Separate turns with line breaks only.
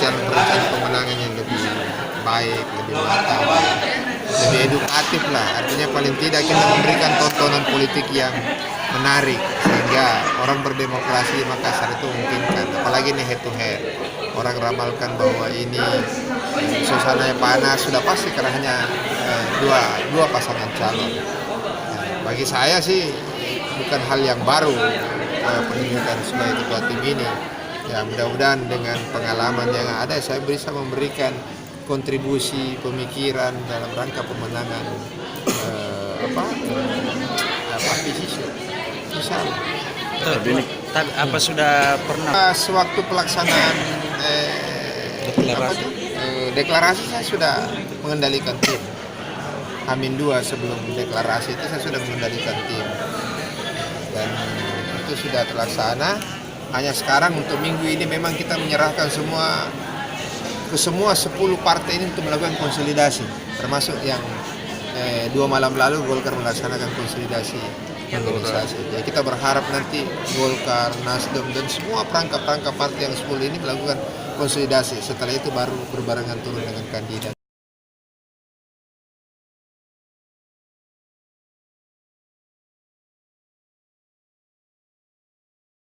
dalam perencanaan pemenangan yang lebih baik, lebih matang, lebih edukatif lah. Artinya paling tidak kita memberikan tontonan politik yang menarik sehingga orang berdemokrasi di Makassar itu memungkinkan. Apalagi ini head to head. Orang ramalkan bahwa ini suasananya panas, sudah pasti karena hanya dua pasangan calon. Bagi saya sih bukan hal yang baru penunjukan sebagai ketua tim ini. Ya mudah-mudahan dengan pengalaman yang ada saya bisa memberikan kontribusi pemikiran dalam rangka pemenangan visi
Tapi apa sudah pernah
sewaktu pelaksanaan deklarasi saya sudah mengendalikan tim. Amin 2 sebelum deklarasi itu saya sudah mengendalikan tim dan itu sudah terlaksana. Hanya sekarang untuk minggu ini memang kita menyerahkan ke semua 10 partai ini untuk melakukan konsolidasi, termasuk yang 2 malam lalu Golkar melaksanakan konsolidasi organisasi. Jadi kita berharap nanti Golkar, Nasdem dan semua perangkap-perangkap partai yang 10 ini melakukan konsolidasi. Setelah itu baru berbarengan turun dengan kandidat.